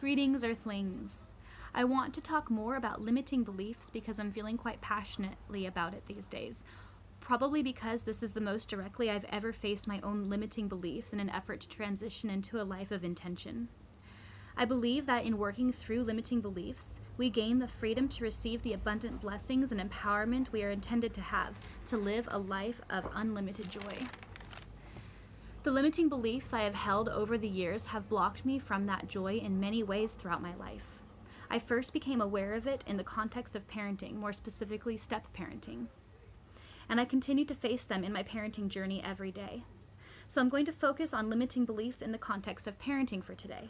Greetings, Earthlings. I want to talk more about limiting beliefs because I'm feeling quite passionately about it these days. Probably because this is the most directly I've ever faced my own limiting beliefs in an effort to transition into a life of intention. I believe that in working through limiting beliefs, we gain the freedom to receive the abundant blessings and empowerment we are intended to have to live a life of unlimited joy. The limiting beliefs I have held over the years have blocked me from that joy in many ways throughout my life. I first became aware of it in the context of parenting, more specifically step-parenting. And I continue to face them in my parenting journey every day. So I'm going to focus on limiting beliefs in the context of parenting for today.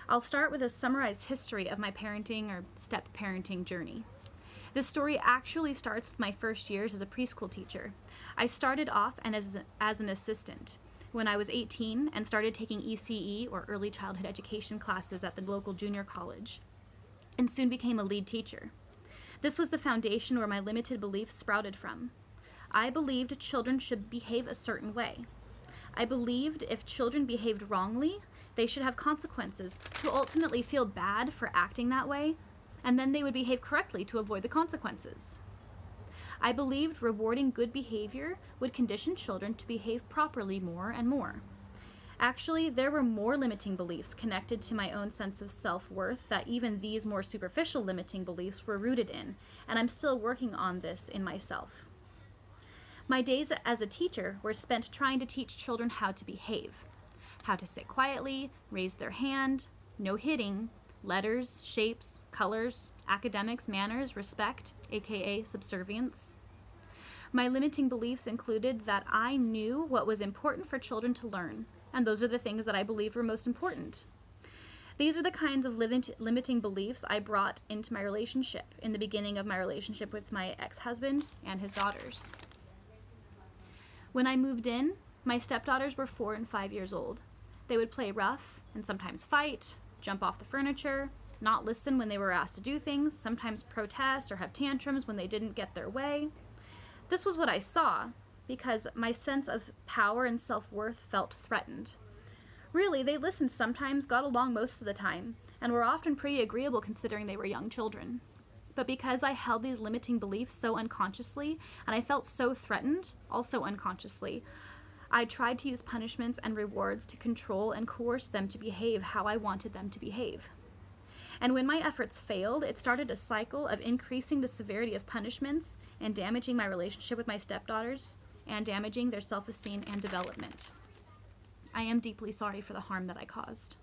I'll start with a summarized history of my parenting or step-parenting journey. This story actually starts with my first years as a preschool teacher. I started off as an assistant when I was 18 and started taking ECE, or early childhood education classes, at the local junior college, and soon became a lead teacher. This was the foundation where my limited beliefs sprouted from. I believed children should behave a certain way. I believed if children behaved wrongly, they should have consequences to ultimately feel bad for acting that way, and then they would behave correctly to avoid the consequences. I believed rewarding good behavior would condition children to behave properly more and more. Actually, there were more limiting beliefs connected to my own sense of self-worth that even these more superficial limiting beliefs were rooted in, and I'm still working on this in myself. My days as a teacher were spent trying to teach children how to behave, how to sit quietly, raise their hand, no hitting, letters, shapes, colors, academics, manners, respect, aka subservience. My limiting beliefs included that I knew what was important for children to learn, and those are the things that I believed were most important. These are the kinds of limiting beliefs I brought into my relationship in the beginning of my relationship with my ex-husband and his daughters. When I moved in, my stepdaughters were 4 and 5 years old. They would play rough and sometimes fight, jump off the furniture, not listen when they were asked to do things, sometimes protest or have tantrums when they didn't get their way. This was what I saw because my sense of power and self-worth felt threatened. Really, they listened sometimes, got along most of the time, and were often pretty agreeable considering they were young children. But because I held these limiting beliefs so unconsciously, and I felt so threatened, also unconsciously, I tried to use punishments and rewards to control and coerce them to behave how I wanted them to behave. And when my efforts failed, it started a cycle of increasing the severity of punishments and damaging my relationship with my stepdaughters and damaging their self-esteem and development. I am deeply sorry for the harm that I caused.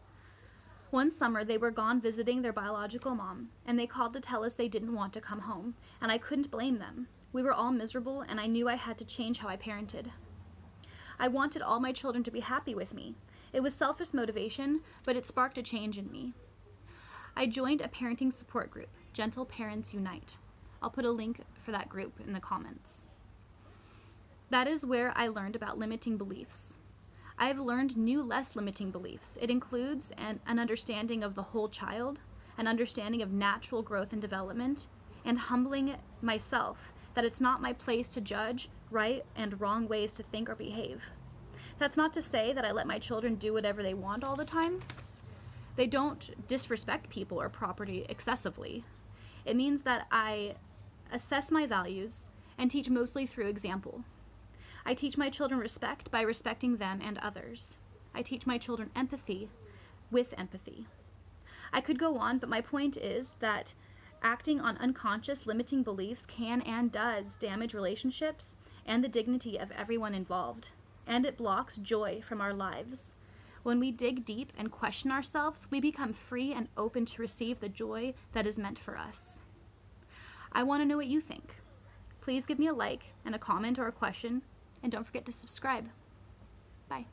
One summer, they were gone visiting their biological mom, and they called to tell us they didn't want to come home, and I couldn't blame them. We were all miserable, and I knew I had to change how I parented. I wanted all my children to be happy with me. It was selfish motivation, but it sparked a change in me. I joined a parenting support group, Gentle Parents Unite. I'll put a link for that group in the comments. That is where I learned about limiting beliefs. I have learned new, less limiting beliefs. It includes an understanding of the whole child, an understanding of natural growth and development, and humbling myself that it's not my place to judge right and wrong ways to think or behave. That's not to say that I let my children do whatever they want all the time. They don't disrespect people or property excessively. It means that I assess my values and teach mostly through example. I teach my children respect by respecting them and others. I teach my children empathy with empathy. I could go on, but my point is that acting on unconscious limiting beliefs can and does damage relationships and the dignity of everyone involved, and it blocks joy from our lives. When we dig deep and question ourselves, we become free and open to receive the joy that is meant for us. I want to know what you think. Please give me a like and a comment or a question, and don't forget to subscribe. Bye.